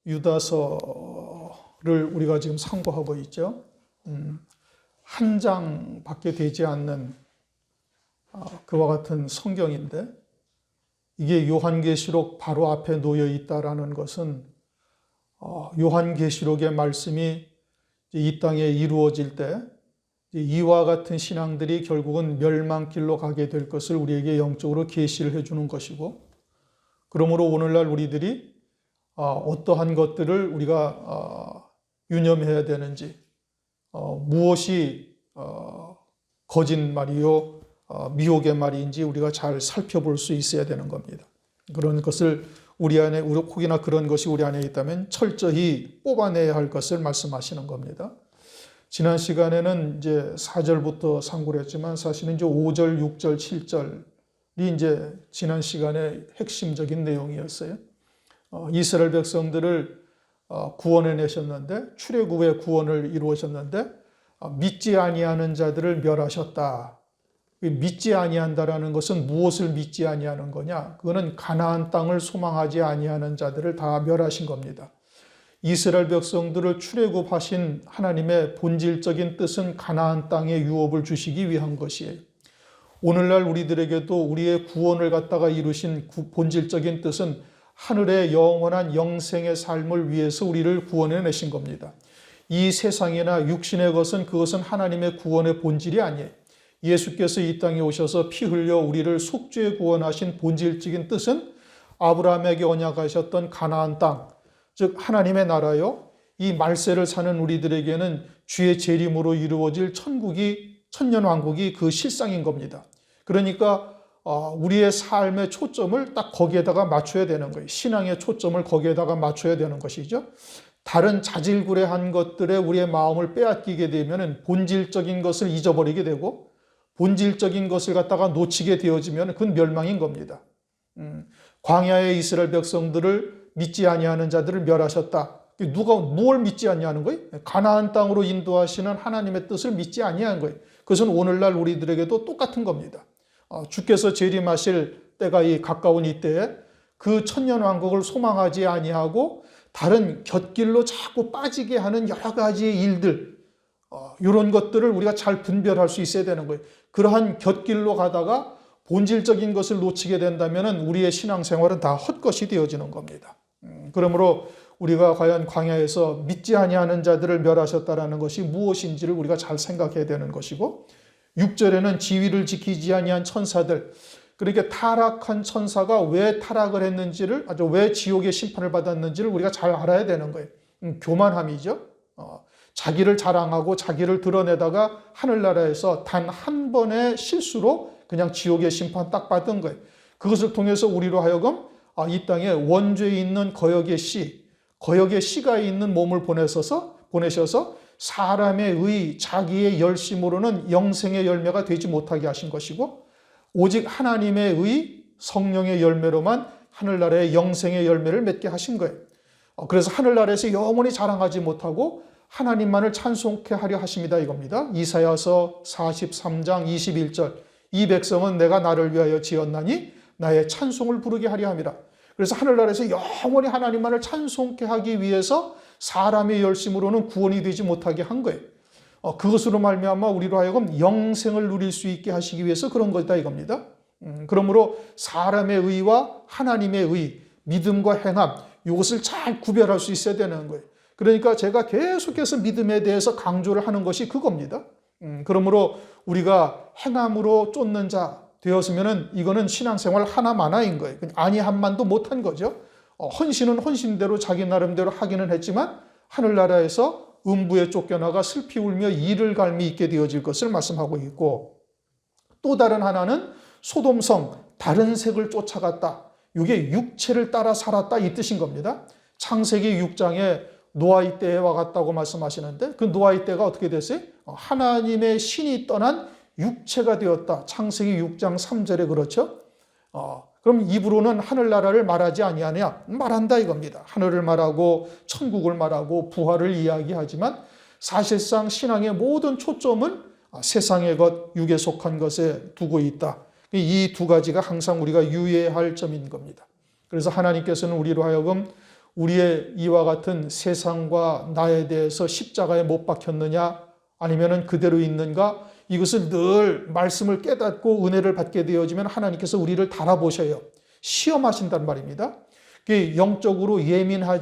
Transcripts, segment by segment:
유다서를 우리가 지금 상고하고 있죠. 한 장밖에 되지 않는 그와 같은 성경인데 이게 요한계시록 바로 앞에 놓여 있다라는 것은 요한계시록의 말씀이 이 땅에 이루어질 때 이와 같은 신앙들이 결국은 멸망길로 가게 될 것을 우리에게 영적으로 계시를 해주는 것이고, 그러므로 오늘날 우리들이 어떠한 것들을 우리가 유념해야 되는지, 무엇이 거짓말이요 미혹의 말인지 우리가 잘 살펴볼 수 있어야 되는 겁니다. 그런 것을 우리 안에, 혹이나 그런 것이 우리 안에 있다면 철저히 뽑아내야 할 것을 말씀하시는 겁니다. 지난 시간에는 이제 4절부터 상고를 했지만 사실은 이제 5절, 6절, 7절이 이제 지난 시간의 핵심적인 내용이었어요. 이스라엘 백성들을 구원해 내셨는데, 출애굽의 구원을 이루셨는데 믿지 아니하는 자들을 멸하셨다. 믿지 아니한다라는 것은 무엇을 믿지 아니하는 거냐? 그거는 가나안 땅을 소망하지 아니하는 자들을 다 멸하신 겁니다. 이스라엘 백성들을 출애굽하신 하나님의 본질적인 뜻은 가나안 땅에 유업을 주시기 위한 것이에요. 오늘날 우리들에게도 우리의 구원을 갖다가 이루신 본질적인 뜻은 하늘의 영원한 영생의 삶을 위해서 우리를 구원해 내신 겁니다. 이 세상이나 육신의 것은 그것은 하나님의 구원의 본질이 아니에요. 예수께서 이 땅에 오셔서 피 흘려 우리를 속죄 구원하신 본질적인 뜻은 아브라함에게 언약하셨던 가나안 땅, 즉 하나님의 나라요, 이 말세를 사는 우리들에게는 주의 재림으로 이루어질 천국이, 천년왕국이 그 실상인 겁니다. 그러니까 우리의 삶의 초점을 딱 거기에다가 맞춰야 되는 거예요. 신앙의 초점을 거기에다가 맞춰야 되는 것이죠. 다른 자질구레한 것들에 우리의 마음을 빼앗기게 되면 본질적인 것을 잊어버리게 되고, 본질적인 것을 갖다가 놓치게 되어지면 그건 멸망인 겁니다. 광야의 이스라엘 백성들을 믿지 아니하는 자들을 멸하셨다. 누가 뭘 믿지 아니하는 거예요? 가나안 땅으로 인도하시는 하나님의 뜻을 믿지 아니하는 거예요. 그것은 오늘날 우리들에게도 똑같은 겁니다. 주께서 재림하실 때가 이 가까운 이때에 그 천년왕국을 소망하지 아니하고 다른 곁길로 자꾸 빠지게 하는 여러 가지의 일들, 이런 것들을 우리가 잘 분별할 수 있어야 되는 거예요. 그러한 곁길로 가다가 본질적인 것을 놓치게 된다면 우리의 신앙생활은 다 헛것이 되어지는 겁니다. 그러므로 우리가 과연 광야에서 믿지 아니하는 자들을 멸하셨다라는 것이 무엇인지를 우리가 잘 생각해야 되는 것이고, 6절에는 지위를 지키지 아니한 천사들, 그러니까 타락한 천사가 왜 타락을 했는지를, 왜 지옥의 심판을 받았는지를 우리가 잘 알아야 되는 거예요. 교만함이죠. 자기를 자랑하고 자기를 드러내다가 하늘나라에서 단 한 번의 실수로 그냥 지옥의 심판 딱 받은 거예요. 그것을 통해서 우리로 하여금 이 땅에 원죄에 있는 거역의 씨가 있는 몸을 보내셔서 사람의 의, 자기의 열심으로는 영생의 열매가 되지 못하게 하신 것이고, 오직 하나님의 의, 성령의 열매로만 하늘나라의 영생의 열매를 맺게 하신 거예요. 그래서 하늘나라에서 영원히 자랑하지 못하고 하나님만을 찬송케 하려 하십니다, 이겁니다. 이사야서 43장 21절, 이 백성은 내가 나를 위하여 지었나니 나의 찬송을 부르게 하려 함이라. 그래서 하늘나라에서 영원히 하나님만을 찬송케 하기 위해서 사람의 열심으로는 구원이 되지 못하게 한 거예요. 그것으로 말미암아 우리로 하여금 영생을 누릴 수 있게 하시기 위해서 그런 거다, 이겁니다. 그러므로 사람의 의와 하나님의 의, 믿음과 행함, 이것을 잘 구별할 수 있어야 되는 거예요. 그러니까 제가 계속해서 믿음에 대해서 강조를 하는 것이 그겁니다. 그러므로 우리가 행함으로 쫓는 자 되었으면 이거는 신앙생활 하나마나인 거예요. 아니함만도 못한 거죠. 헌신은 헌신대로 자기 나름대로 하기는 했지만 하늘나라에서 음부에 쫓겨나가 슬피 울며 이를 갈미 있게 되어질 것을 말씀하고 있고, 또 다른 하나는 소돔성, 다른 색을 쫓아갔다. 이게 육체를 따라 살았다, 이 뜻인 겁니다. 창세기 6장에 노아의 때와 같다고 말씀하시는데, 그 노아의 때가 어떻게 됐어요? 하나님의 신이 떠난 육체가 되었다. 창세기 6장 3절에 그렇죠? 그럼 입으로는 하늘나라를 말하지 아니하냐? 말한다, 이겁니다. 하늘을 말하고 천국을 말하고 부활을 이야기하지만 사실상 신앙의 모든 초점은 세상의 것, 육에 속한 것에 두고 있다. 이 두 가지가 항상 우리가 유의해야 할 점인 겁니다. 그래서 하나님께서는 우리로 하여금 우리의 이와 같은 세상과 나에 대해서 십자가에 못 박혔느냐 아니면은 그대로 있는가, 이것을 늘 말씀을 깨닫고 은혜를 받게 되어지면 하나님께서 우리를 달아보셔요. 시험하신단 말입니다. 영적으로 예민한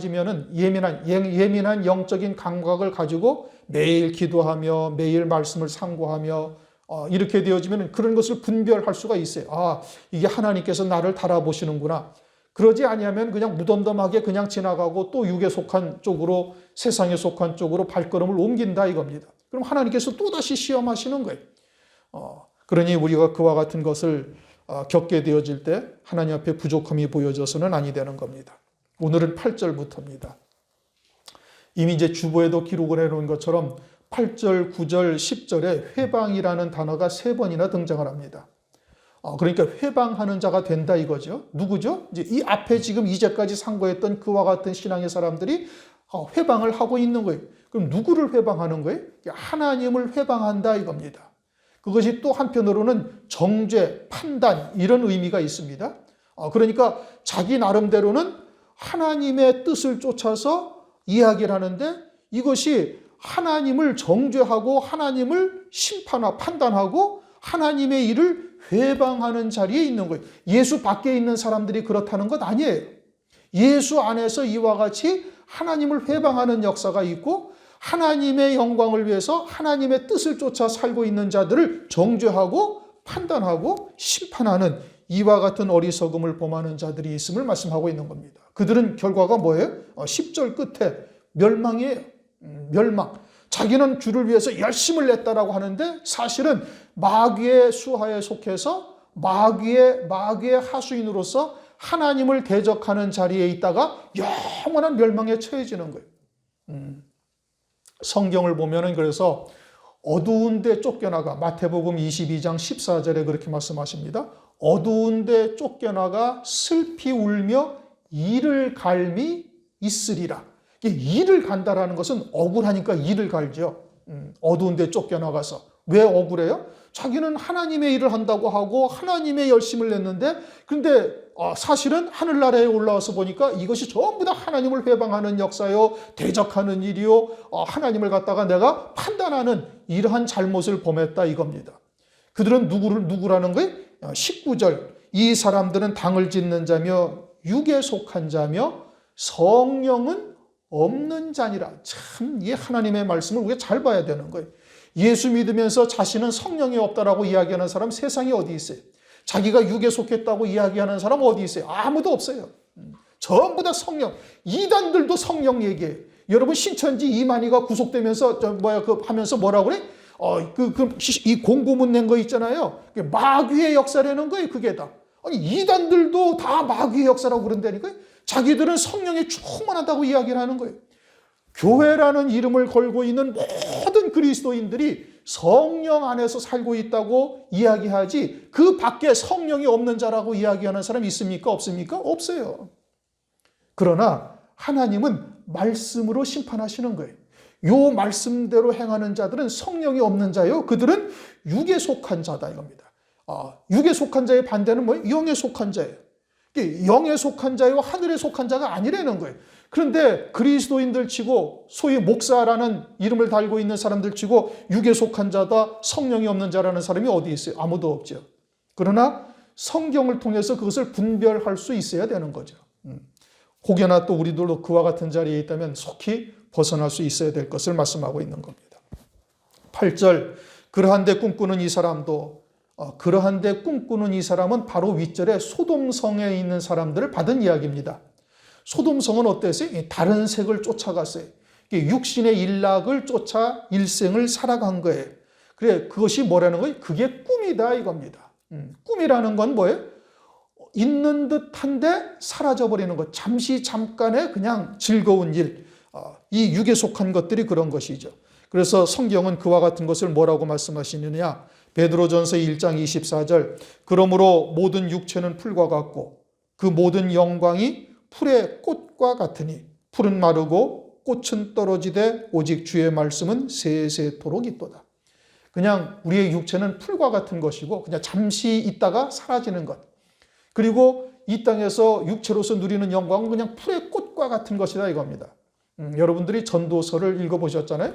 영적인 감각을 가지고 매일 기도하며 매일 말씀을 상고하며 이렇게 되어지면 그런 것을 분별할 수가 있어요. 아, 이게 하나님께서 나를 달아보시는구나. 그러지 아니하면 그냥 무덤덤하게 그냥 지나가고 또 육에 속한 쪽으로, 세상에 속한 쪽으로 발걸음을 옮긴다 이겁니다. 그럼 하나님께서 또다시 시험하시는 거예요. 그러니 우리가 그와 같은 것을 겪게 되어질 때 하나님 앞에 부족함이 보여져서는 아니 되는 겁니다. 오늘은 8절부터입니다. 이미 이제 주보에도 기록을 해놓은 것처럼 8절, 9절, 10절에 회방이라는 단어가 3번이나 등장을 합니다. 그러니까 회방하는 자가 된다 이거죠. 누구죠? 이제 이 앞에 지금 이제까지 상고했던 그와 같은 신앙의 사람들이 회방을 하고 있는 거예요. 그럼 누구를 회방하는 거예요? 하나님을 회방한다 이겁니다. 그것이 또 한편으로는 정죄, 판단 이런 의미가 있습니다. 그러니까 자기 나름대로는 하나님의 뜻을 쫓아서 이야기를 하는데 이것이 하나님을 정죄하고 하나님을 판단하고 하나님의 일을 회방하는 자리에 있는 거예요. 예수 밖에 있는 사람들이 그렇다는 것 아니에요. 예수 안에서 이와 같이 하나님을 회방하는 역사가 있고 하나님의 영광을 위해서 하나님의 뜻을 쫓아 살고 있는 자들을 정죄하고 판단하고 심판하는 이와 같은 어리석음을 범하는 자들이 있음을 말씀하고 있는 겁니다. 그들은 결과가 뭐예요? 10절 끝에 멸망이에요. 멸망. 자기는 주를 위해서 열심을 냈다라고 하는데 사실은 마귀의 수하에 속해서 마귀의 하수인으로서 하나님을 대적하는 자리에 있다가 영원한 멸망에 처해지는 거예요. 성경을 보면은 그래서 어두운 데 쫓겨나가, 마태복음 22장 14절에 그렇게 말씀하십니다. 어두운 데 쫓겨나가 슬피 울며 이를 갈미 있으리라. 이를 간다라는 것은 억울하니까 이를 갈죠. 어두운 데 쫓겨나가서. 왜 억울해요? 자기는 하나님의 일을 한다고 하고 하나님의 열심을 냈는데 근데 사실은 하늘나라에 올라와서 보니까 이것이 전부 다 하나님을 회방하는 역사요, 대적하는 일이요, 하나님을 갖다가 내가 판단하는 이러한 잘못을 범했다 이겁니다. 그들은 누구라는 거예요? 19절. 이 사람들은 당을 짓는 자며 육에 속한 자며 성령은 없는 자니라. 참, 이 하나님의 말씀을 우리가 잘 봐야 되는 거예요. 예수 믿으면서 자신은 성령이 없다라고 이야기하는 사람 세상에 어디 있어요? 자기가 육에 속했다고 이야기하는 사람 어디 있어요? 아무도 없어요. 전부 다 성령. 이단들도 성령 얘기해요. 여러분 신천지 이만희가 구속되면서 하면서 뭐라고 그래? 이 공고문 낸 거 있잖아요. 마귀의 역사라는 거예요. 그게 다. 아니 이단들도 다 마귀의 역사라고 그런다니까요. 자기들은 성령에 충만하다고 이야기를 하는 거예요. 교회라는 이름을 걸고 있는 모든 그리스도인들이 성령 안에서 살고 있다고 이야기하지 그 밖에 성령이 없는 자라고 이야기하는 사람이 있습니까? 없습니까? 없어요. 그러나 하나님은 말씀으로 심판하시는 거예요. 요 말씀대로 행하는 자들은 성령이 없는 자요. 그들은 육에 속한 자다 이겁니다. 육에 속한 자의 반대는 뭐예요? 영에 속한 자예요. 영에 속한 자요 하늘에 속한 자가 아니라는 거예요. 그런데 그리스도인들 치고 소위 목사라는 이름을 달고 있는 사람들 치고 육에 속한 자다, 성령이 없는 자라는 사람이 어디 있어요? 아무도 없죠. 그러나 성경을 통해서 그것을 분별할 수 있어야 되는 거죠. 혹여나 또 우리들도 그와 같은 자리에 있다면 속히 벗어날 수 있어야 될 것을 말씀하고 있는 겁니다. 8절. 그러한데 꿈꾸는 이 사람도, 그러한데 꿈꾸는 이 사람은 바로 윗절에 소돔성에 있는 사람들을 받은 이야기입니다. 소돔성은 어땠어요? 다른 색을 쫓아갔어요. 육신의 일락을 쫓아 일생을 살아간 거예요. 그래, 그것이 뭐라는 거예요? 그게 꿈이다 이겁니다. 꿈이라는 건 뭐예요? 있는 듯한데 사라져버리는 것. 잠깐의 그냥 즐거운 일. 이 육에 속한 것들이 그런 것이죠. 그래서 성경은 그와 같은 것을 뭐라고 말씀하시느냐? 베드로전서 1장 24절. 그러므로 모든 육체는 풀과 같고 그 모든 영광이 풀의 꽃과 같으니 풀은 마르고 꽃은 떨어지되 오직 주의 말씀은 세세토록 있도다. 그냥 우리의 육체는 풀과 같은 것이고 그냥 잠시 있다가 사라지는 것. 그리고 이 땅에서 육체로서 누리는 영광은 그냥 풀의 꽃과 같은 것이다 이겁니다. 여러분들이 전도서를 읽어보셨잖아요.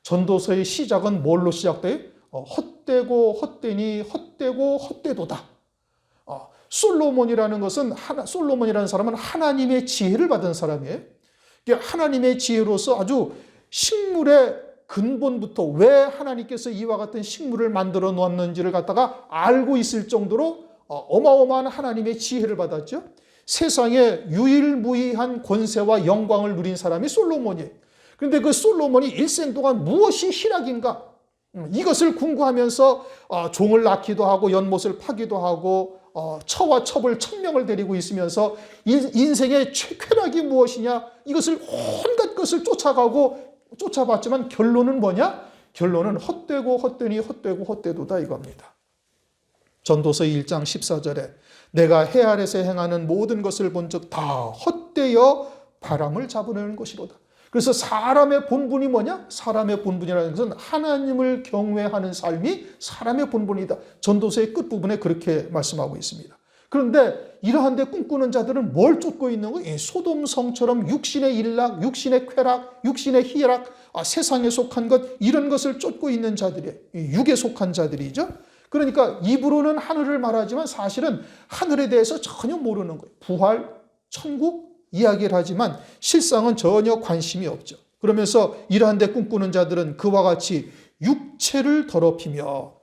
전도서의 시작은 뭘로 시작돼요? 헛되고 헛되니 헛되고 헛되도다. 솔로몬이라는 사람은 하나님의 지혜를 받은 사람이에요. 하나님의 지혜로서 아주 식물의 근본부터 왜 하나님께서 이와 같은 식물을 만들어 놓았는지를 갖다가 알고 있을 정도로 어마어마한 하나님의 지혜를 받았죠. 세상에 유일무이한 권세와 영광을 누린 사람이 솔로몬이에요. 그런데 그 솔로몬이 일생 동안 무엇이 희락인가? 이것을 궁구하면서 종을 낳기도 하고 연못을 파기도 하고 처와 첩을 1000명을 데리고 있으면서 인생의 쾌락이 무엇이냐? 이것을 온갖 것을 쫓아봤지만 결론은 뭐냐? 결론은 헛되고 헛되니 헛되고 헛되도다 이겁니다. 전도서 1장 14절에 내가 해 아래서 행하는 모든 것을 본즉 다 헛되어 바람을 잡으려는 것이로다. 그래서 사람의 본분이 뭐냐? 사람의 본분이라는 것은 하나님을 경외하는 삶이 사람의 본분이다. 전도서의 끝부분에 그렇게 말씀하고 있습니다. 그런데 이러한 데 꿈꾸는 자들은 뭘 쫓고 있는 거예요? 소돔성처럼 육신의 일락, 육신의 쾌락, 육신의 희락, 세상에 속한 것 이런 것을 쫓고 있는 자들이에요. 육에 속한 자들이죠. 그러니까 입으로는 하늘을 말하지만 사실은 하늘에 대해서 전혀 모르는 거예요. 부활, 천국 이야기를 하지만 실상은 전혀 관심이 없죠. 그러면서 이러한 데 꿈꾸는 자들은 그와 같이 육체를 더럽히며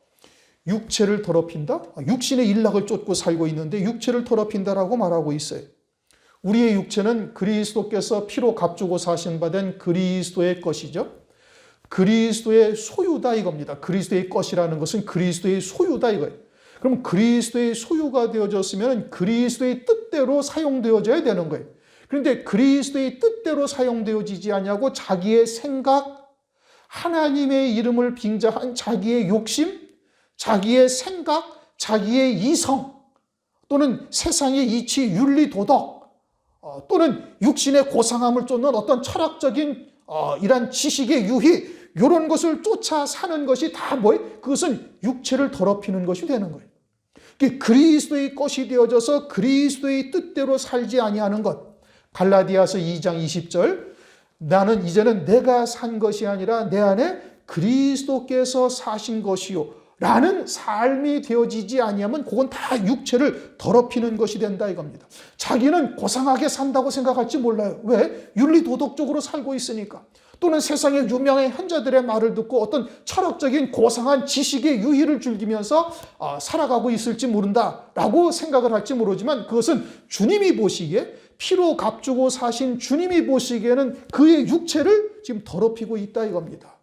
육체를 더럽힌다? 육신의 일락을 쫓고 살고 있는데 육체를 더럽힌다라고 말하고 있어요. 우리의 육체는 그리스도께서 피로 값주고 사신 바 된 그리스도의 것이죠. 그리스도의 소유다 이겁니다. 그리스도의 것이라는 것은 그리스도의 소유다 이거예요. 그럼 그리스도의 소유가 되어졌으면 그리스도의 뜻대로 사용되어져야 되는 거예요. 그런데 그리스도의 뜻대로 사용되어지지 않냐고 자기의 생각, 하나님의 이름을 빙자한 자기의 욕심, 자기의 생각, 자기의 이성 또는 세상의 이치, 윤리, 도덕 또는 육신의 고상함을 쫓는 어떤 철학적인 이런 지식의 유희 이런 것을 쫓아 사는 것이 다 뭐예요? 그것은 육체를 더럽히는 것이 되는 거예요. 그리스도의 것이 되어져서 그리스도의 뜻대로 살지 아니하는 것. 갈라디아서 2장 20절 나는 이제는 내가 산 것이 아니라 내 안에 그리스도께서 사신 것이요 라는 삶이 되어지지 아니하면 그건 다 육체를 더럽히는 것이 된다 이겁니다. 자기는 고상하게 산다고 생각할지 몰라요. 왜? 윤리도덕적으로 살고 있으니까. 또는 세상의 유명한 현자들의 말을 듣고 어떤 철학적인 고상한 지식의 유희를 즐기면서 살아가고 있을지 모른다라고 생각을 할지 모르지만 그것은 주님이 보시기에 피로 값주고 사신 주님이 보시기에는 그의 육체를 지금 더럽히고 있다 이겁니다.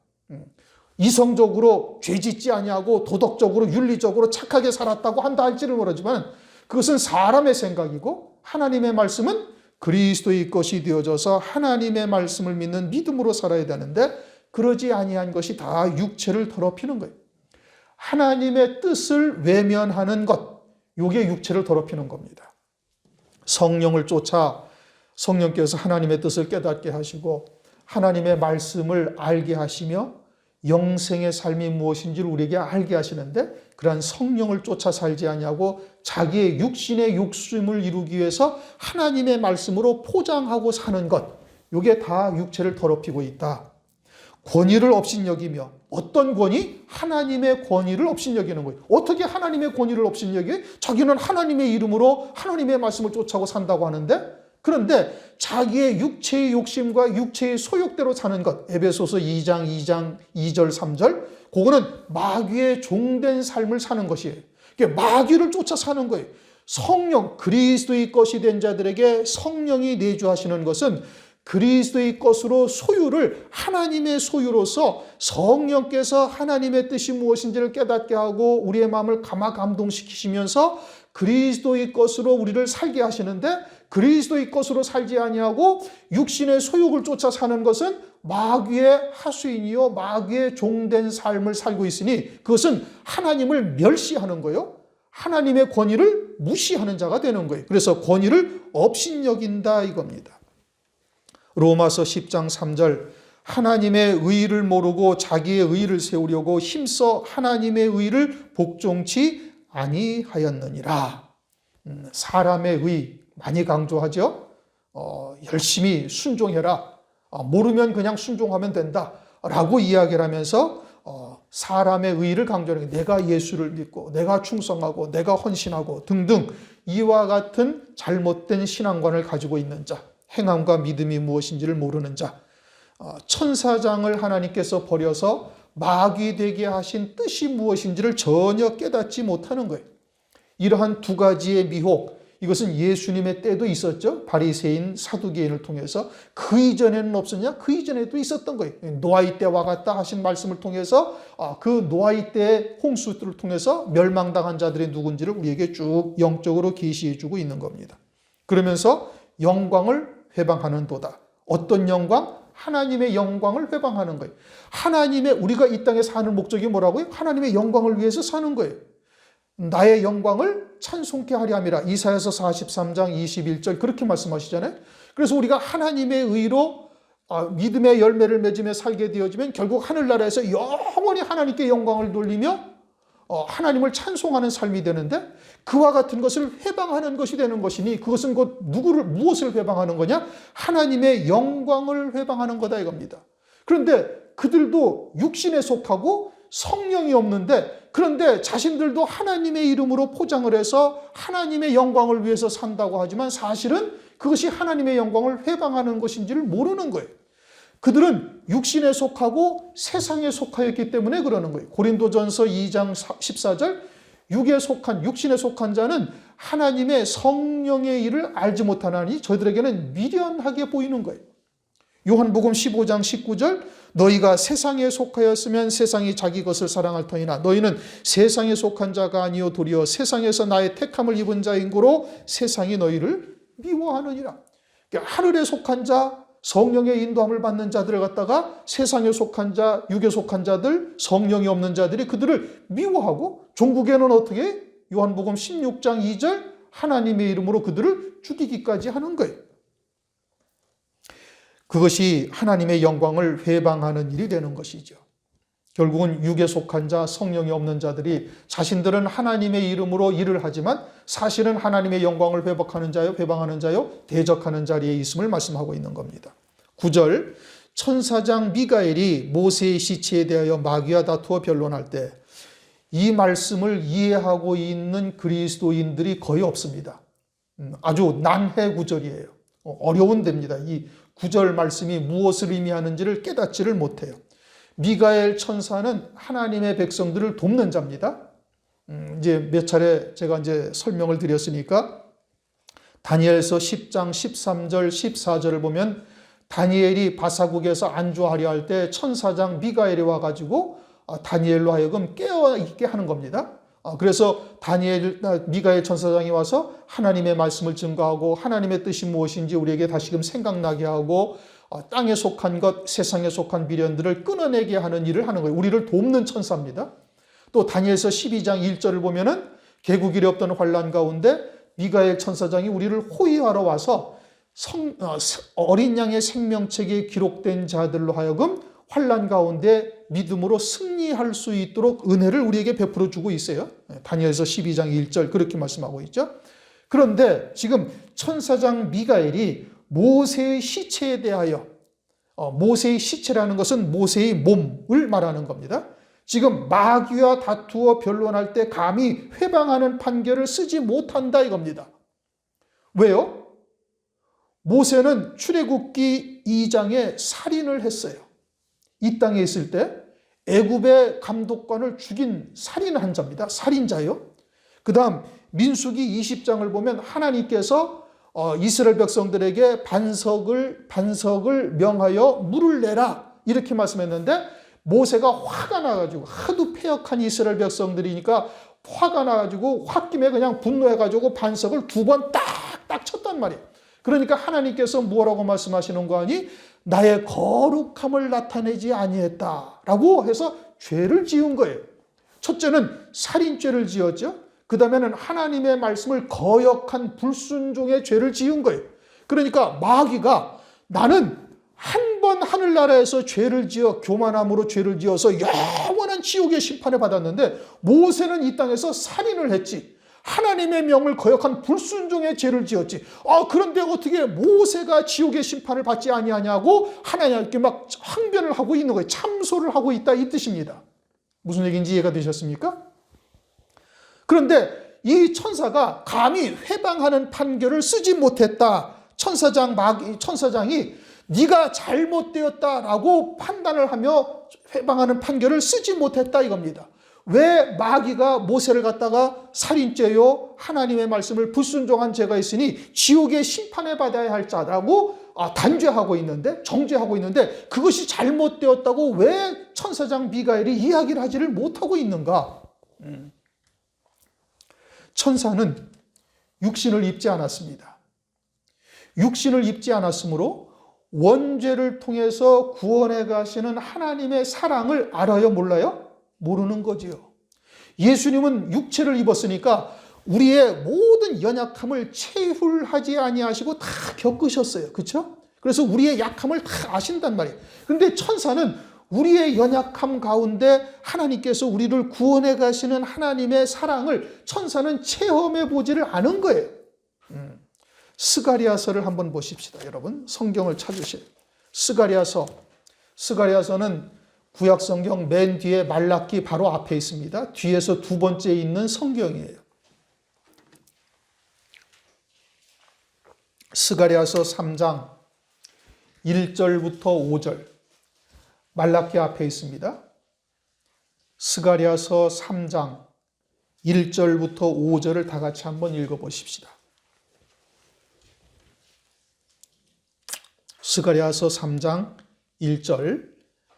이성적으로 죄짓지 아니하고 도덕적으로 윤리적으로 착하게 살았다고 한다 할지는 모르지만 그것은 사람의 생각이고 하나님의 말씀은 그리스도의 것이 되어져서 하나님의 말씀을 믿는 믿음으로 살아야 되는데 그러지 아니한 것이 다 육체를 더럽히는 거예요. 하나님의 뜻을 외면하는 것, 이게 육체를 더럽히는 겁니다. 성령을 쫓아 성령께서 하나님의 뜻을 깨닫게 하시고 하나님의 말씀을 알게 하시며 영생의 삶이 무엇인지를 우리에게 알게 하시는데 그러한 성령을 쫓아 살지 아니하고 자기의 육신의 욕심을 이루기 위해서 하나님의 말씀으로 포장하고 사는 것, 이게 다 육체를 더럽히고 있다. 권위를 업신여기며 어떤 권위? 하나님의 권위를 업신여기는 거예요. 어떻게 하나님의 권위를 업신여겨요? 자기는 하나님의 이름으로 하나님의 말씀을 쫓아고 산다고 하는데 그런데 자기의 육체의 욕심과 육체의 소욕대로 사는 것 에베소서 2장 2절 3절 그거는 마귀의 종된 삶을 사는 것이에요. 마귀를 쫓아 사는 거예요. 성령 그리스도의 것이 된 자들에게 성령이 내주하시는 것은 그리스도의 것으로 소유를 하나님의 소유로서 성령께서 하나님의 뜻이 무엇인지를 깨닫게 하고 우리의 마음을 감동시키시면서 그리스도의 것으로 우리를 살게 하시는데 그리스도의 것으로 살지 아니하고 육신의 소욕을 쫓아 사는 것은 마귀의 하수인이요 마귀의 종된 삶을 살고 있으니 그것은 하나님을 멸시하는 거예요. 하나님의 권위를 무시하는 자가 되는 거예요. 그래서 권위를 업신여긴다 이겁니다. 로마서 10장 3절 하나님의 의를 모르고 자기의 의를 세우려고 힘써 하나님의 의를 복종치 아니하였느니라. 사람의 의 많이 강조하죠. 열심히 순종해라. 모르면 그냥 순종하면 된다. 라고 이야기를 하면서 사람의 의를 강조하는 게 내가 예수를 믿고 내가 충성하고 내가 헌신하고 등등 이와 같은 잘못된 신앙관을 가지고 있는 자, 행함과 믿음이 무엇인지를 모르는 자, 천사장을 하나님께서 버려서 마귀 되게 하신 뜻이 무엇인지를 전혀 깨닫지 못하는 거예요. 이러한 두 가지의 미혹, 이것은 예수님의 때도 있었죠. 바리새인 사두개인을 통해서. 그 이전에는 없었냐? 그 이전에도 있었던 거예요. 노아의 때와 같다 하신 말씀을 통해서 그 노아의 때의 홍수들을 통해서 멸망당한 자들이 누군지를 우리에게 쭉 영적으로 계시해 주고 있는 겁니다. 그러면서 영광을 회방하는 도다. 어떤 영광? 하나님의 영광을 회방하는 거예요. 하나님의, 우리가 이 땅에 사는 목적이 뭐라고요? 하나님의 영광을 위해서 사는 거예요. 나의 영광을 찬송케 하려 함이라. 이사야서 43장 21절 그렇게 말씀하시잖아요. 그래서 우리가 하나님의 의로 믿음의 열매를 맺으며 살게 되어지면 결국 하늘나라에서 영원히 하나님께 영광을 돌리며 하나님을 찬송하는 삶이 되는데, 그와 같은 것을 회방하는 것이 되는 것이니 그것은 곧 무엇을 회방하는 거냐? 하나님의 영광을 회방하는 거다 이겁니다. 그런데 그들도 육신에 속하고 성령이 없는데, 그런데 자신들도 하나님의 이름으로 포장을 해서 하나님의 영광을 위해서 산다고 하지만 사실은 그것이 하나님의 영광을 회방하는 것인지를 모르는 거예요. 그들은 육신에 속하고 세상에 속하였기 때문에 그러는 거예요. 고린도전서 2장 14절, 육신에 속한 자는 하나님의 성령의 일을 알지 못하나니 저희들에게는 미련하게 보이는 거예요. 요한복음 15장 19절, 너희가 세상에 속하였으면 세상이 자기 것을 사랑할 터이나 너희는 세상에 속한 자가 아니요 도리어 세상에서 나의 택함을 입은 자인 고로 세상이 너희를 미워하느니라. 그러니까 하늘에 속한 자, 성령의 인도함을 받는 자들을 갖다가 세상에 속한 자, 육에 속한 자들, 성령이 없는 자들이 그들을 미워하고, 종국에는 어떻게? 요한복음 16장 2절, 하나님의 이름으로 그들을 죽이기까지 하는 거예요. 그것이 하나님의 영광을 회방하는 일이 되는 것이죠. 결국은 육에 속한 자, 성령이 없는 자들이 자신들은 하나님의 이름으로 일을 하지만 사실은 하나님의 영광을 회복하는 자요, 회방하는 자요, 대적하는 자리에 있음을 말씀하고 있는 겁니다. 9절, 천사장 미가엘이 모세의 시체에 대하여 마귀와 다투어 변론할 때 이 말씀을 이해하고 있는 그리스도인들이 거의 없습니다. 아주 난해 구절이에요. 어려운 데입니다. 이 9절 말씀이 무엇을 의미하는지를 깨닫지를 못해요. 미가엘 천사는 하나님의 백성들을 돕는 자입니다. 이제 몇 차례 제가 이제 설명을 드렸으니까 다니엘서 10장 13절 14절을 보면 다니엘이 바사국에서 안주하려 할 때 천사장 미가엘이 와가지고 다니엘로 하여금 깨어있게 하는 겁니다. 그래서 미가엘 천사장이 와서 하나님의 말씀을 증거하고 하나님의 뜻이 무엇인지 우리에게 다시금 생각나게 하고 땅에 속한 것, 세상에 속한 미련들을 끊어내게 하는 일을 하는 거예요. 우리를 돕는 천사입니다. 또 다니엘서 12장 1절을 보면은 개국일에 없던 환난 가운데 미가엘 천사장이 우리를 호위하러 와서 어린 양의 생명책에 기록된 자들로 하여금 환난 가운데 믿음으로 승리할 수 있도록 은혜를 우리에게 베풀어 주고 있어요. 다니엘서 12장 1절 그렇게 말씀하고 있죠. 그런데 지금 천사장 미가엘이 모세의 시체에 대하여, 모세의 시체라는 것은 모세의 몸을 말하는 겁니다. 지금 마귀와 다투어 변론할 때 감히 회방하는 판결을 쓰지 못한다 이겁니다. 왜요? 모세는 출애굽기 2장에 살인을 했어요. 이 땅에 있을 때 애굽의 감독관을 죽인 살인한 자입니다. 살인자요. 그 다음 민수기 20장을 보면 하나님께서 이스라엘 백성들에게 반석을 명하여 물을 내라 이렇게 말씀했는데 모세가 화가 나가지고, 하도 패역한 이스라엘 백성들이니까 화가 나가지고 홧김에 그냥 분노해가지고 반석을 2번 딱딱 쳤단 말이에요. 그러니까 하나님께서 뭐라고 말씀하시는 거 아니? 나의 거룩함을 나타내지 아니했다라고 해서 죄를 지은 거예요. 첫째는 살인죄를 지었죠. 그 다음에는 하나님의 말씀을 거역한 불순종의 죄를 지은 거예요. 그러니까 마귀가 나는 한 번 하늘나라에서 죄를 지어 교만함으로 죄를 지어서 영원한 지옥의 심판을 받았는데 모세는 이 땅에서 살인을 했지. 하나님의 명을 거역한 불순종의 죄를 지었지. 그런데 어떻게 모세가 지옥의 심판을 받지 아니하냐고 하나님께 막 항변을 하고 있는 거예요. 참소를 하고 있다 이 뜻입니다. 무슨 얘기인지 이해가 되셨습니까? 그런데 이 천사가 감히 회방하는 판결을 쓰지 못했다. 천사장이 네가 잘못되었다라고 판단을 하며 회방하는 판결을 쓰지 못했다 이겁니다. 왜 마귀가 모세를 갖다가 살인죄요 하나님의 말씀을 불순종한 죄가 있으니 지옥의 심판을 받아야 할 자라고 단죄하고 있는데, 정죄하고 있는데 그것이 잘못되었다고 왜 천사장 미가엘이 이야기를 하지를 못하고 있는가? 천사는 육신을 입지 않았습니다. 육신을 입지 않았으므로 원죄를 통해서 구원해 가시는 하나님의 사랑을 알아요, 몰라요? 모르는 거지요. 예수님은 육체를 입었으니까 우리의 모든 연약함을 체휼하지 아니하시고 다 겪으셨어요. 그렇죠? 그래서 우리의 약함을 다 아신단 말이에요. 그런데 천사는 우리의 연약함 가운데 하나님께서 우리를 구원해 가시는 하나님의 사랑을 천사는 체험해 보지를 않은 거예요. 스가랴서를 한번 보십시다. 여러분 성경을 찾으세요. 스가랴서는 구약 성경 맨 뒤에 말라기 바로 앞에 있습니다. 뒤에서 두 번째 있는 성경이에요. 스가랴서 3장 1절부터 5절 말라기 앞에 있습니다. 스가랴서 3장 1절부터 5절을 다 같이 한번 읽어보십시다. 스가랴서 3장 1절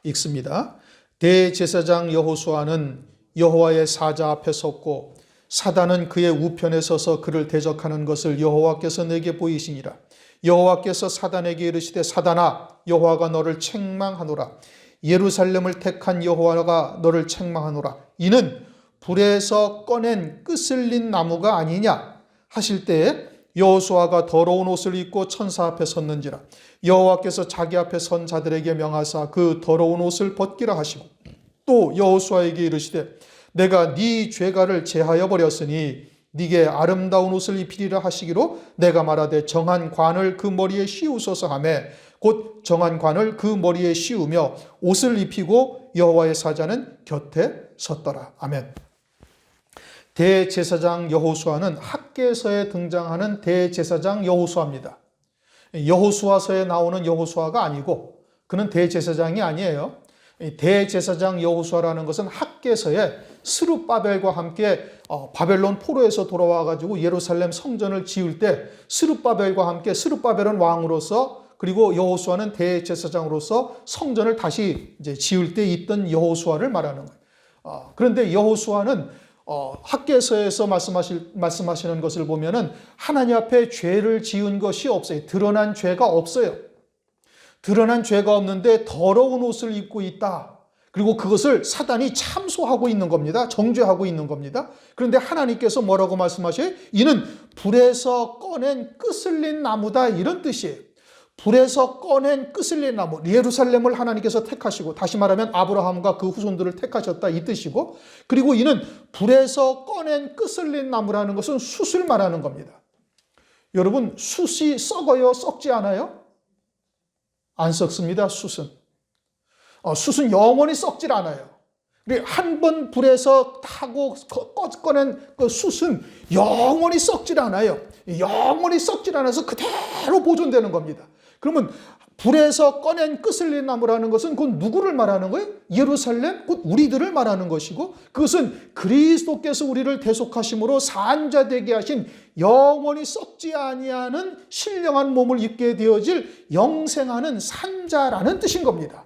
읽습니다. 대제사장 여호수아는 여호와의 사자 앞에 섰고 사단은 그의 우편에 서서 그를 대적하는 것을 여호와께서 내게 보이시니라. 여호와께서 사단에게 이르시되 사단아 여호와가 너를 책망하노라. 예루살렘을 택한 여호와가 너를 책망하노라. 이는 불에서 꺼낸 끄슬린 나무가 아니냐 하실 때에 여호수아가 더러운 옷을 입고 천사 앞에 섰는지라. 여호와께서 자기 앞에 선 자들에게 명하사 그 더러운 옷을 벗기라 하시고 또 여호수아에게 이르시되 내가 네 죄가를 제하여 버렸으니 네게 아름다운 옷을 입히리라 하시기로 내가 말하되 정한 관을 그 머리에 씌우소서 하매 곧 정한 관을 그 머리에 씌우며 옷을 입히고 여호와의 사자는 곁에 섰더라. 아멘. 대제사장 여호수아는 학개서에 등장하는 대제사장 여호수아입니다. 여호수아서에 나오는 여호수아가 아니고 그는 대제사장이 아니에요. 대제사장 여호수아라는 것은 학개서에 스룹바벨과 함께 바벨론 포로에서 돌아와 가지고 예루살렘 성전을 지을 때 스룹바벨과 함께 스룹바벨은 왕으로서 그리고 여호수아는 대제사장으로서 성전을 다시 이제 지을 때 있던 여호수아를 말하는 거예요. 그런데 여호수아는 학개서에서 말씀하시는 것을 보면은 하나님 앞에 죄를 지은 것이 없어요. 드러난 죄가 없어요. 드러난 죄가 없는데 더러운 옷을 입고 있다. 그리고 그것을 사단이 참소하고 있는 겁니다. 정죄하고 있는 겁니다. 그런데 하나님께서 뭐라고 말씀하셔요? 이는 불에서 꺼낸 끄슬린 나무다 이런 뜻이에요. 불에서 꺼낸 끄슬린 나무, 예루살렘을 하나님께서 택하시고 다시 말하면 아브라함과 그 후손들을 택하셨다 이 뜻이고 그리고 이는 불에서 꺼낸 끄슬린 나무라는 것은 숯을 말하는 겁니다. 여러분 숯이 썩어요? 썩지 않아요? 안 썩습니다. 숯은. 숯은 영원히 썩질 않아요. 한 번 불에서 타고 꺼낸 그 숯은 영원히 썩질 않아요. 영원히 썩질 않아서 그대로 보존되는 겁니다. 그러면 불에서 꺼낸 끄슬린 나무라는 것은 곧 누구를 말하는 거예요? 예루살렘, 곧 우리들을 말하는 것이고 그것은 그리스도께서 우리를 대속하심으로 산자되게 하신 영원히 썩지 아니하는 신령한 몸을 입게 되어질 영생하는 산자라는 뜻인 겁니다.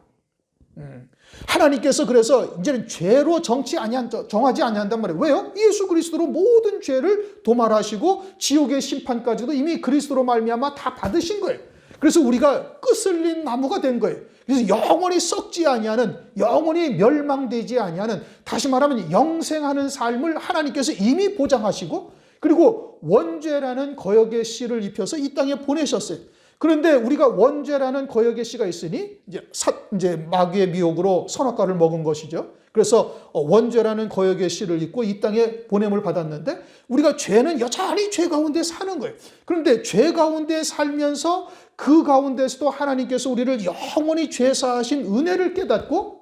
하나님께서 그래서 이제는 죄로 정하지 아니한단 말이에요. 왜요? 예수 그리스도로 모든 죄를 도말하시고 지옥의 심판까지도 이미 그리스도로 말미암아 다 받으신 거예요. 그래서 우리가 끄슬린 나무가 된 거예요. 그래서 영원히 썩지 아니하는, 영원히 멸망되지 아니하는, 다시 말하면 영생하는 삶을 하나님께서 이미 보장하시고 그리고 원죄라는 거역의 씨를 입혀서 이 땅에 보내셨어요. 그런데 우리가 원죄라는 거역의 씨가 있으니 이제 마귀의 미혹으로 선악과를 먹은 것이죠. 그래서 원죄라는 거역의 씨를 입고 이 땅에 보냄을 받았는데 우리가 죄는 여전히 죄 가운데 사는 거예요. 그런데 죄 가운데 살면서 그 가운데서도 하나님께서 우리를 영원히 죄 사하신 은혜를 깨닫고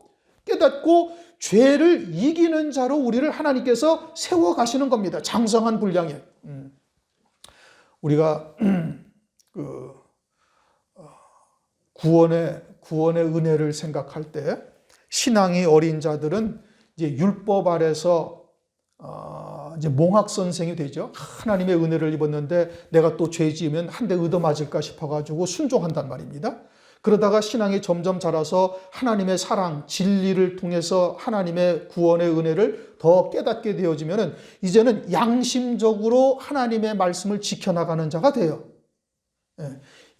죄를 이기는 자로 우리를 하나님께서 세워 가시는 겁니다. 장성한 분량에. 우리가 구원의 은혜를 생각할 때 신앙이 어린 자들은 이제 율법 아래서 이제 몽학 선생이 되죠. 하나님의 은혜를 입었는데 내가 또 죄 지으면 한 대 얻어맞을까 싶어가지고 순종한단 말입니다. 그러다가 신앙이 점점 자라서 하나님의 사랑, 진리를 통해서 하나님의 구원의 은혜를 더 깨닫게 되어지면 이제는 양심적으로 하나님의 말씀을 지켜나가는 자가 돼요.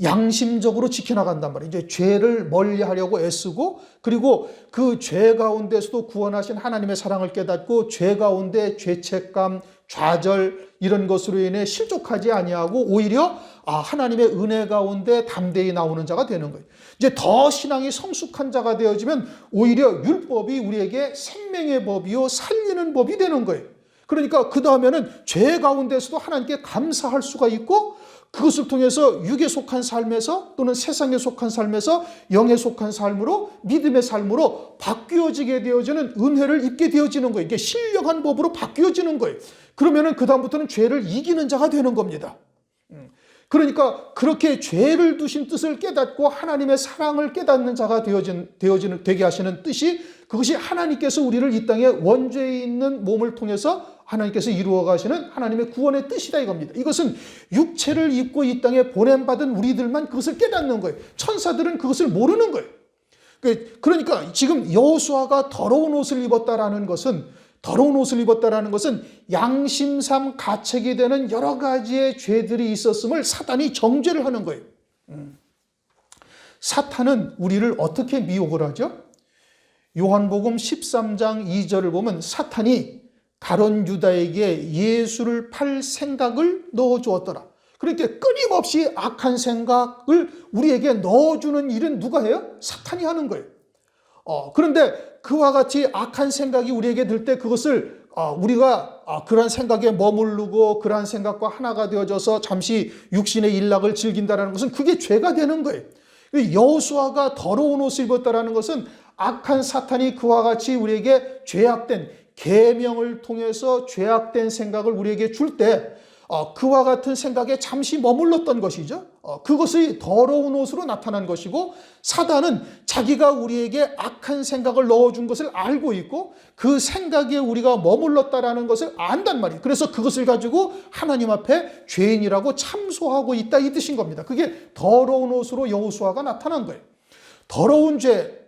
양심적으로 지켜나간단 말이에요. 이제 죄를 멀리하려고 애쓰고 그리고 그 죄 가운데서도 구원하신 하나님의 사랑을 깨닫고 죄 가운데 죄책감, 좌절 이런 것으로 인해 실족하지 아니하고 오히려 하나님의 은혜 가운데 담대히 나오는 자가 되는 거예요. 이제 더 신앙이 성숙한 자가 되어지면 오히려 율법이 우리에게 생명의 법이요 살리는 법이 되는 거예요. 그러니까 그 다음에는 죄 가운데서도 하나님께 감사할 수가 있고 그것을 통해서 육에 속한 삶에서 또는 세상에 속한 삶에서 영에 속한 삶으로 믿음의 삶으로 바뀌어지게 되어지는 은혜를 입게 되어지는 거예요. 이게 신령한 법으로 바뀌어지는 거예요. 그러면은 그 다음부터는 죄를 이기는 자가 되는 겁니다. 그러니까 그렇게 죄를 두신 뜻을 깨닫고 하나님의 사랑을 깨닫는 자가 되게 하시는 뜻이 그것이 하나님께서 우리를 이 땅에 원죄에 있는 몸을 통해서 하나님께서 이루어 가시는 하나님의 구원의 뜻이다 이겁니다. 이것은 육체를 입고 이 땅에 보냄받은 우리들만 그것을 깨닫는 거예요. 천사들은 그것을 모르는 거예요. 그러니까 지금 여호수아가 더러운 옷을 입었다라는 것은 양심상 가책이 되는 여러 가지의 죄들이 있었음을 사탄이 정죄를 하는 거예요. 사탄은 우리를 어떻게 미혹을 하죠? 요한복음 13장 2절을 보면 사탄이 가룟 유다에게 예수를 팔 생각을 넣어주었더라. 그러니까 끊임없이 악한 생각을 우리에게 넣어주는 일은 누가 해요? 사탄이 하는 거예요. 그런데 그와 같이 악한 생각이 우리에게 들 때 그것을 우리가 그러한 생각에 머무르고 그러한 생각과 하나가 되어져서 잠시 육신의 일락을 즐긴다는 것은 그게 죄가 되는 거예요. 여호수아가 더러운 옷을 입었다는 것은 악한 사탄이 그와 같이 우리에게 죄악된 계명을 통해서 죄악된 생각을 우리에게 줄 때 그와 같은 생각에 잠시 머물렀던 것이죠. 그것이 더러운 옷으로 나타난 것이고 사단은 자기가 우리에게 악한 생각을 넣어준 것을 알고 있고 그 생각에 우리가 머물렀다라는 것을 안단 말이에요. 그래서 그것을 가지고 하나님 앞에 죄인이라고 참소하고 있다 이 뜻인 겁니다. 그게 더러운 옷으로 여호수아가 나타난 거예요. 더러운 죄,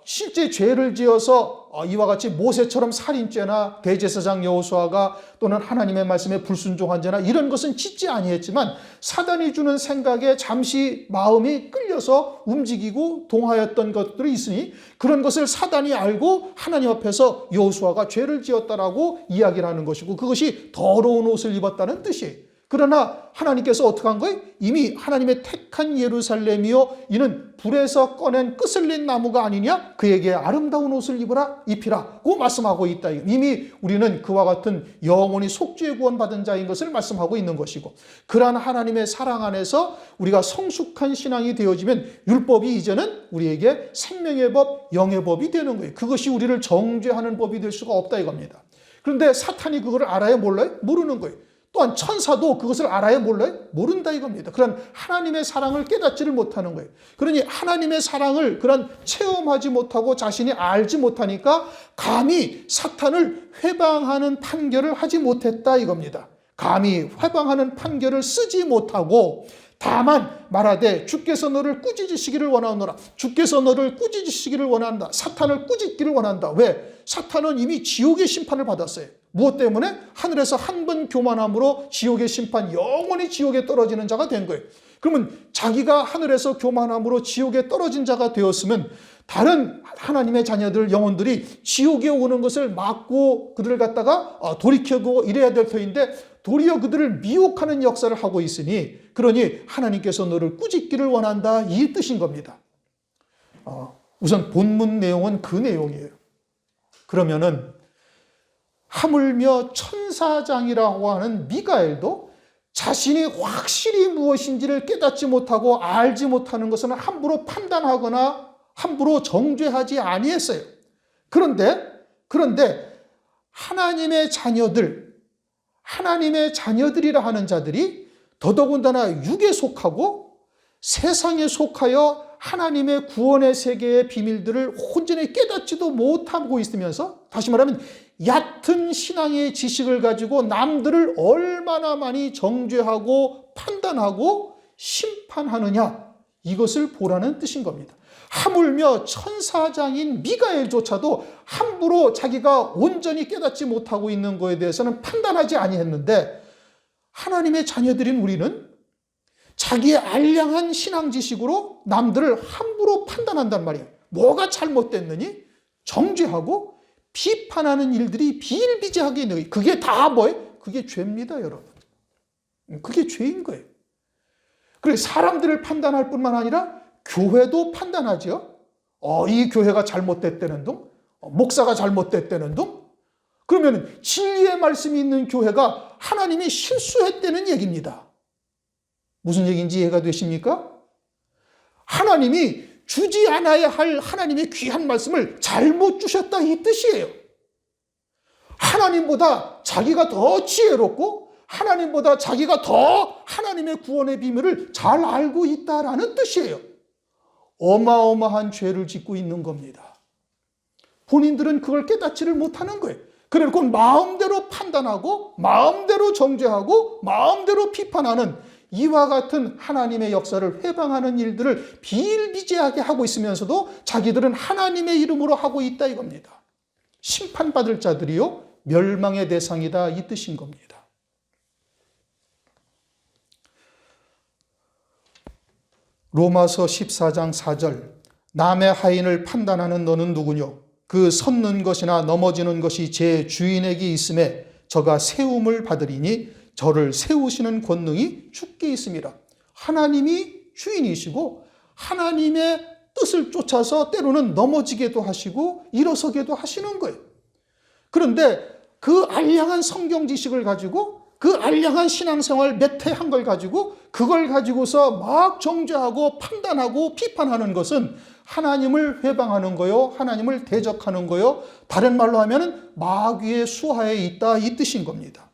실제 죄를 지어서 이와 같이 모세처럼 살인죄나 대제사장 여호수아가 또는 하나님의 말씀에 불순종한 죄나 이런 것은 짓지 아니했지만 사단이 주는 생각에 잠시 마음이 끌려서 움직이고 동하였던 것들이 있으니 그런 것을 사단이 알고 하나님 앞에서 여호수아가 죄를 지었다라고 이야기를 하는 것이고 그것이 더러운 옷을 입었다는 뜻이에요. 그러나 하나님께서 어떻게 한 거예요? 이미 하나님의 택한 예루살렘이요 이는 불에서 꺼낸 끄슬린 나무가 아니냐? 그에게 아름다운 옷을 입히라고 말씀하고 있다. 이미 우리는 그와 같은 영원히 속죄 구원받은 자인 것을 말씀하고 있는 것이고 그러한 하나님의 사랑 안에서 우리가 성숙한 신앙이 되어지면 율법이 이제는 우리에게 생명의 법, 영의 법이 되는 거예요. 그것이 우리를 정죄하는 법이 될 수가 없다 이겁니다. 그런데 사탄이 그걸 알아요? 몰라요? 모르는 거예요. 또한 천사도 그것을 알아야 몰라요? 모른다 이겁니다. 그런 하나님의 사랑을 깨닫지를 못하는 거예요. 그러니 하나님의 사랑을 그런 체험하지 못하고 자신이 알지 못하니까 감히 사탄을 회방하는 판결을 하지 못했다 이겁니다. 감히 회방하는 판결을 쓰지 못하고 다만 말하되 주께서 너를 꾸짖으시기를 원하노라. 주께서 너를 꾸짖으시기를 원한다. 사탄을 꾸짖기를 원한다. 왜? 사탄은 이미 지옥의 심판을 받았어요. 무엇 때문에? 하늘에서 한 번 교만함으로 지옥의 심판, 영원히 지옥에 떨어지는 자가 된 거예요. 그러면 자기가 하늘에서 교만함으로 지옥에 떨어진 자가 되었으면 다른 하나님의 자녀들, 영혼들이 지옥에 오는 것을 막고 그들을 갖다가 돌이켜고 이래야 될 터인데 도리어 그들을 미혹하는 역사를 하고 있으니 그러니 하나님께서 너를 꾸짖기를 원한다 이 뜻인 겁니다. 우선 본문 내용은 그 내용이에요. 그러면은 하물며 천사장이라고 하는 미가엘도 자신이 확실히 무엇인지를 깨닫지 못하고 알지 못하는 것은 함부로 판단하거나 함부로 정죄하지 아니했어요. 그런데 하나님의 자녀들이라 하는 자들이 더더군다나 육에 속하고 세상에 속하여 하나님의 구원의 세계의 비밀들을 온전히 깨닫지도 못하고 있으면서, 다시 말하면 얕은 신앙의 지식을 가지고 남들을 얼마나 많이 정죄하고 판단하고 심판하느냐, 이것을 보라는 뜻인 겁니다. 하물며 천사장인 미가엘조차도 함부로 자기가 온전히 깨닫지 못하고 있는 것에 대해서는 판단하지 아니했는데, 하나님의 자녀들인 우리는 자기의 알량한 신앙 지식으로 남들을 함부로 판단한단 말이에요. 뭐가 잘못됐느니 정죄하고 비판하는 일들이 비일비재하게 있는 거예요. 그게 다 뭐예요? 그게 죄입니다, 여러분. 그게 죄인 거예요. 그래서 사람들을 판단할 뿐만 아니라 교회도 판단하죠. 이 교회가 잘못됐다는 둥, 목사가 잘못됐다는 둥. 그러면 진리의 말씀이 있는 교회가 하나님이 실수했다는 얘기입니다. 무슨 얘기인지 이해가 되십니까? 하나님이 주지 않아야 할 하나님의 귀한 말씀을 잘못 주셨다, 이 뜻이에요. 하나님보다 자기가 더 지혜롭고 하나님보다 자기가 더 하나님의 구원의 비밀을 잘 알고 있다라는 뜻이에요. 어마어마한 죄를 짓고 있는 겁니다. 본인들은 그걸 깨닫지를 못하는 거예요. 그래놓고 마음대로 판단하고 마음대로 정죄하고 마음대로 비판하는 이와 같은 하나님의 역사를 회방하는 일들을 비일비재하게 하고 있으면서도 자기들은 하나님의 이름으로 하고 있다, 이겁니다. 심판받을 자들이요 멸망의 대상이다, 이 뜻인 겁니다. 로마서 14장 4절, 남의 하인을 판단하는 너는 누구뇨? 그 섰는 것이나 넘어지는 것이 제 주인에게 있음에 저가 세움을 받으리니 저를 세우시는 권능이 주께 있음이라. 하나님이 주인이시고 하나님의 뜻을 쫓아서 때로는 넘어지게도 하시고 일어서게도 하시는 거예요. 그런데 그 알량한 성경 지식을 가지고, 그 알량한 신앙생활 몇 해 한 걸 가지고, 그걸 가지고서 막 정죄하고 판단하고 비판하는 것은 하나님을 회방하는 거요, 하나님을 대적하는 거요, 다른 말로 하면 마귀의 수하에 있다, 이 뜻인 겁니다.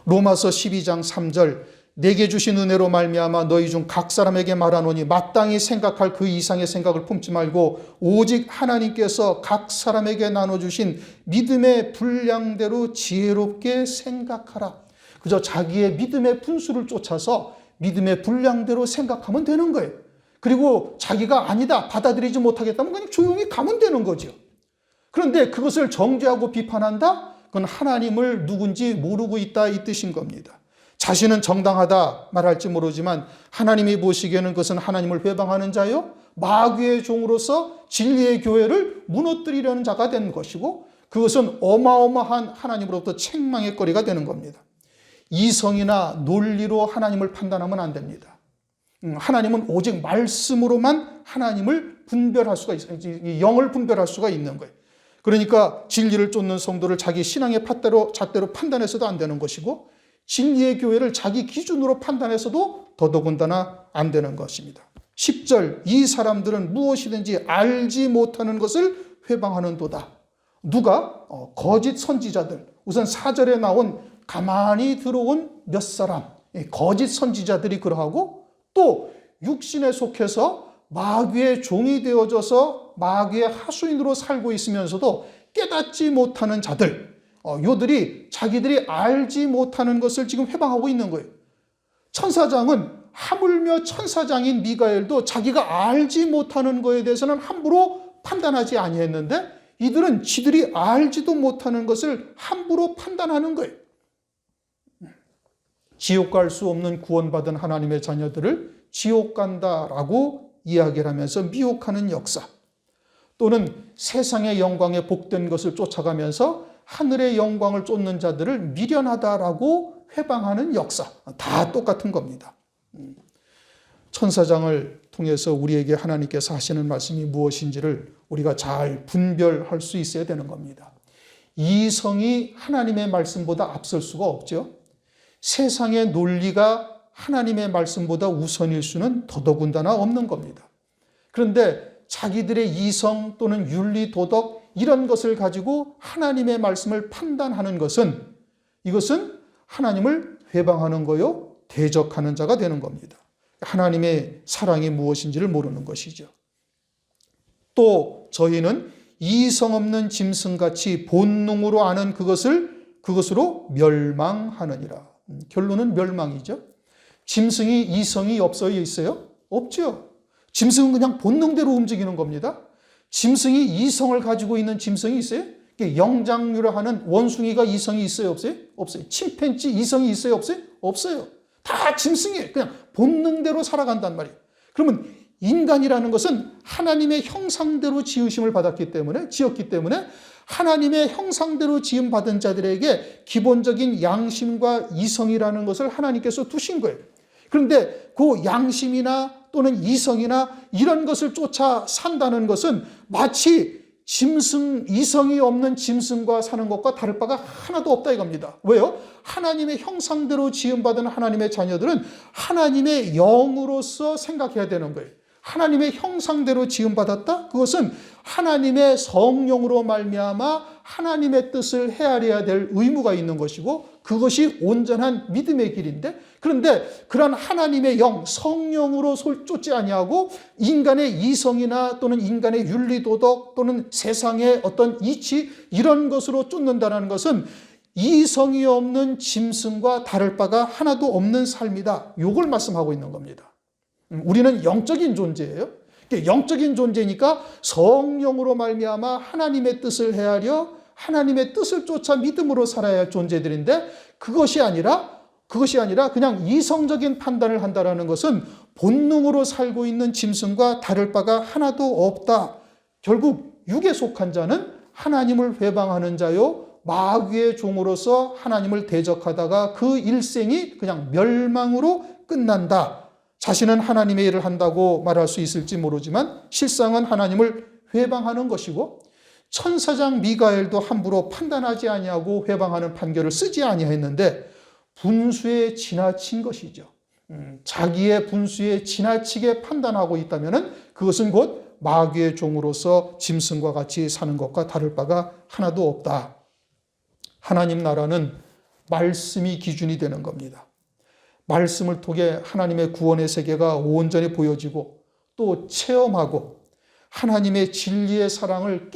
로마서 12장 3절, 내게 주신 은혜로 말미암아 너희 중 각 사람에게 말하노니 마땅히 생각할 그 이상의 생각을 품지 말고 오직 하나님께서 각 사람에게 나눠주신 믿음의 분량대로 지혜롭게 생각하라. 그저 자기의 믿음의 분수를 쫓아서 믿음의 분량대로 생각하면 되는 거예요. 그리고 자기가 아니다, 받아들이지 못하겠다면 그냥 조용히 가면 되는 거죠. 그런데 그것을 정죄하고 비판한다? 그건 하나님을 누군지 모르고 있다, 이 뜻인 겁니다. 자신은 정당하다 말할지 모르지만 하나님이 보시기에는 그것은 하나님을 회방하는 자요, 마귀의 종으로서 진리의 교회를 무너뜨리려는 자가 된 것이고, 그것은 어마어마한 하나님으로부터 책망의 거리가 되는 겁니다. 이성이나 논리로 하나님을 판단하면 안 됩니다. 하나님은 오직 말씀으로만 하나님을 분별할 수가 있어요. 영을 분별할 수가 있는 거예요. 그러니까 진리를 쫓는 성도를 자기 신앙의 잣대로 판단해서도 안 되는 것이고, 진리의 교회를 자기 기준으로 판단해서도 더더군다나 안 되는 것입니다. 10절, 이 사람들은 무엇이든지 알지 못하는 것을 회방하는도다. 누가? 거짓 선지자들. 우선 4절에 나온 가만히 들어온 몇 사람, 거짓 선지자들이 그러하고, 또 육신에 속해서 마귀의 종이 되어져서 마귀의 하수인으로 살고 있으면서도 깨닫지 못하는 자들, 요들이 자기들이 알지 못하는 것을 지금 회방하고 있는 거예요. 천사장은 하물며 천사장인 미가엘도 자기가 알지 못하는 것에 대해서는 함부로 판단하지 아니했는데, 이들은 지들이 알지도 못하는 것을 함부로 판단하는 거예요. 지옥 갈 수 없는 구원받은 하나님의 자녀들을 지옥 간다라고 이야기를 하면서 미혹하는 역사, 또는 세상의 영광에 복된 것을 쫓아가면서 하늘의 영광을 쫓는 자들을 미련하다라고 회방하는 역사, 다 똑같은 겁니다. 천사장을 통해서 우리에게 하나님께서 하시는 말씀이 무엇인지를 우리가 잘 분별할 수 있어야 되는 겁니다. 이성이 하나님의 말씀보다 앞설 수가 없죠. 세상의 논리가 하나님의 말씀보다 우선일 수는 더더군다나 없는 겁니다. 그런데 자기들의 이성 또는 윤리, 도덕 이런 것을 가지고 하나님의 말씀을 판단하는 것은 이것은 하나님을 회방하는 거요, 대적하는 자가 되는 겁니다. 하나님의 사랑이 무엇인지를 모르는 것이죠. 또 저희는 이성 없는 짐승같이 본능으로 아는 그것으로 멸망하느니라. 결론은 멸망이죠. 짐승이 이성이 있어요? 없죠. 짐승은 그냥 본능대로 움직이는 겁니다. 짐승이 이성을 가지고 있는 짐승이 있어요? 영장류라 하는 원숭이가 이성이 있어요? 없어요? 없어요. 침팬지 이성이 있어요? 없어요? 없어요. 다 짐승이에요. 그냥 본능대로 살아간단 말이에요. 그러면 인간이라는 것은 하나님의 형상대로 지으심을 지었기 때문에 하나님의 형상대로 지음받은 자들에게 기본적인 양심과 이성이라는 것을 하나님께서 두신 거예요. 그런데 그 양심이나 또는 이성이나 이런 것을 쫓아 산다는 것은 마치 이성이 없는 짐승과 사는 것과 다를 바가 하나도 없다 이겁니다. 왜요? 하나님의 형상대로 지음받은 하나님의 자녀들은 하나님의 영으로서 생각해야 되는 거예요. 하나님의 형상대로 지음받았다? 그것은 하나님의 성령으로 말미암아 하나님의 뜻을 헤아려야 될 의무가 있는 것이고 그것이 온전한 믿음의 길인데 그런데 그런 하나님의 영, 성령으로 쫓지 아니하고 인간의 이성이나 또는 인간의 윤리도덕 또는 세상의 어떤 이치 이런 것으로 쫓는다는 것은 이성이 없는 짐승과 다를 바가 하나도 없는 삶이다. 이걸 말씀하고 있는 겁니다. 우리는 영적인 존재예요. 영적인 존재니까 성령으로 말미암아 하나님의 뜻을 헤아려 하나님의 뜻을 쫓아 믿음으로 살아야 할 존재들인데 그것이 아니라 그냥 이성적인 판단을 한다는 것은 본능으로 살고 있는 짐승과 다를 바가 하나도 없다. 결국 육에 속한 자는 하나님을 회방하는 자요 마귀의 종으로서 하나님을 대적하다가 그 일생이 그냥 멸망으로 끝난다. 자신은 하나님의 일을 한다고 말할 수 있을지 모르지만 실상은 하나님을 회방하는 것이고 천사장 미가엘도 함부로 판단하지 아니하고 회방하는 판결을 쓰지 아니했는데 분수에 지나친 것이죠. 자기의 분수에 지나치게 판단하고 있다면 그것은 곧 마귀의 종으로서 짐승과 같이 사는 것과 다를 바가 하나도 없다. 하나님 나라는 말씀이 기준이 되는 겁니다. 말씀을 통해 하나님의 구원의 세계가 온전히 보여지고 또 체험하고 하나님의 진리의 사랑을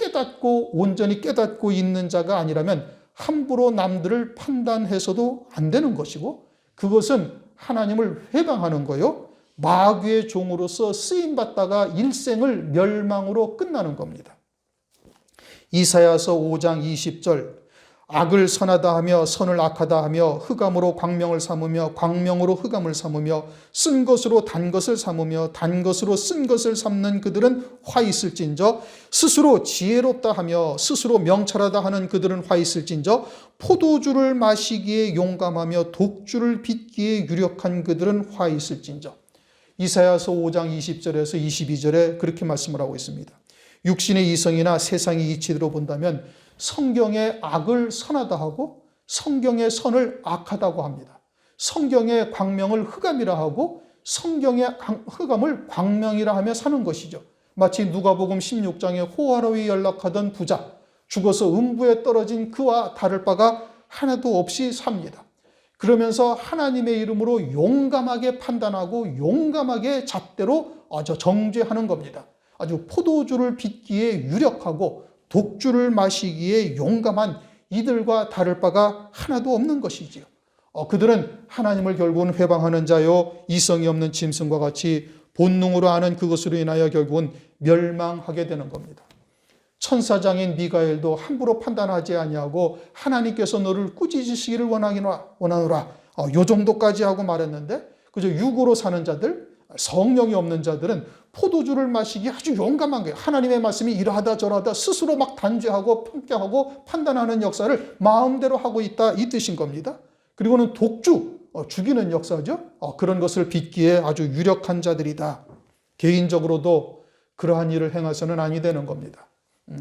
온전히 깨닫고 있는 자가 아니라면 함부로 남들을 판단해서도 안 되는 것이고 그것은 하나님을 회방하는 거요. 마귀의 종으로서 쓰임받다가 일생을 멸망으로 끝나는 겁니다. 이사야서 5장 20절 악을 선하다 하며 선을 악하다 하며 흑암으로 광명을 삼으며 광명으로 흑암을 삼으며 쓴 것으로 단 것을 삼으며 단 것으로 쓴 것을 삼는 그들은 화 있을진저 스스로 지혜롭다 하며 스스로 명철하다 하는 그들은 화 있을진저 포도주를 마시기에 용감하며 독주를 빚기에 유력한 그들은 화 있을진저. 이사야서 5장 20절에서 22절에 그렇게 말씀을 하고 있습니다. 육신의 이성이나 세상의 이치로 본다면 성경의 악을 선하다 하고 성경의 선을 악하다고 합니다. 성경의 광명을 흑암이라 하고 성경의 흑암을 광명이라 하며 사는 것이죠. 마치 누가복음 16장에 호화로이 연락하던 부자, 죽어서 음부에 떨어진 그와 다를 바가 하나도 없이 삽니다. 그러면서 하나님의 이름으로 용감하게 판단하고 용감하게 잣대로 정죄하는 겁니다. 아주 포도주를 빚기에 유력하고 독주를 마시기에 용감한 이들과 다를 바가 하나도 없는 것이지요. 그들은 하나님을 결국은 회방하는 자요 이성이 없는 짐승과 같이 본능으로 아는 그것으로 인하여 결국은 멸망하게 되는 겁니다. 천사장인 미가엘도 함부로 판단하지 아니하고 하나님께서 너를 꾸짖으시기를 원하노라. 요 정도까지 하고 말했는데 그저 육으로 사는 자들 성령이 없는 자들은 포도주를 마시기 아주 용감한 거예요. 하나님의 말씀이 이러하다 저러하다 스스로 막 단죄하고 평가하고 판단하는 역사를 마음대로 하고 있다 이 뜻인 겁니다. 그리고는 독주, 죽이는 역사죠. 그런 것을 빚기에 아주 유력한 자들이다. 개인적으로도 그러한 일을 행해서는 아니 되는 겁니다.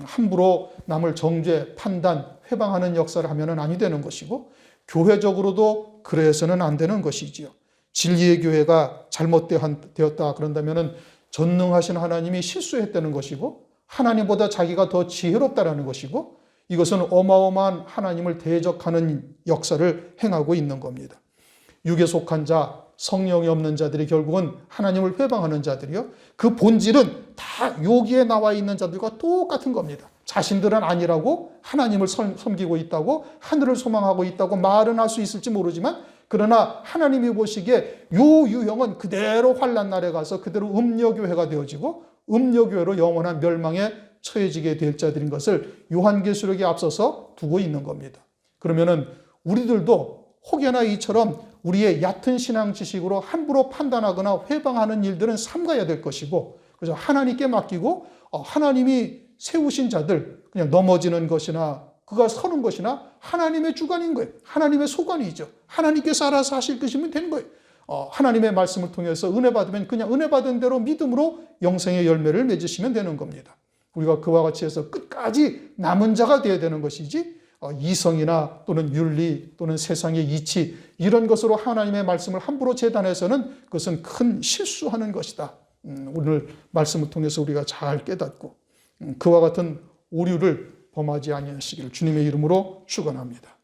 함부로 남을 정죄, 판단, 회방하는 역사를 하면은 아니 되는 것이고, 교회적으로도 그래서는 안 되는 것이지요. 진리의 교회가 잘못되었다 그런다면은 전능하신 하나님이 실수했다는 것이고, 하나님보다 자기가 더 지혜롭다라는 것이고, 이것은 어마어마한 하나님을 대적하는 역사를 행하고 있는 겁니다. 육에 속한 자, 성령이 없는 자들이 결국은 하나님을 회방하는 자들이요. 그 본질은 다 여기에 나와 있는 자들과 똑같은 겁니다. 자신들은 아니라고, 하나님을 섬기고 있다고, 하늘을 소망하고 있다고 말은 할 수 있을지 모르지만, 그러나 하나님이 보시기에 요 유형은 그대로 환난 날에 가서 그대로 음녀교회가 되어지고 음녀교회로 영원한 멸망에 처해지게 될 자들인 것을 요한계시록에 앞서서 두고 있는 겁니다. 그러면은 우리들도 혹여나 이처럼 우리의 얕은 신앙 지식으로 함부로 판단하거나 회방하는 일들은 삼가야 될 것이고, 그래서 하나님께 맡기고 하나님이 세우신 자들 그냥 넘어지는 것이나 그가 서는 것이나 하나님의 주관인 거예요. 하나님의 소관이죠. 하나님께서 알아서 하실 것이면 되는 거예요. 하나님의 말씀을 통해서 은혜 받으면 그냥 은혜 받은 대로 믿음으로 영생의 열매를 맺으시면 되는 겁니다. 우리가 그와 같이 해서 끝까지 남은 자가 되어야 되는 것이지, 이성이나 또는 윤리 또는 세상의 이치 이런 것으로 하나님의 말씀을 함부로 재단해서는 그것은 큰 실수하는 것이다. 오늘 말씀을 통해서 우리가 잘 깨닫고 그와 같은 오류를 범하지 아니하시기를 주님의 이름으로 축원합니다.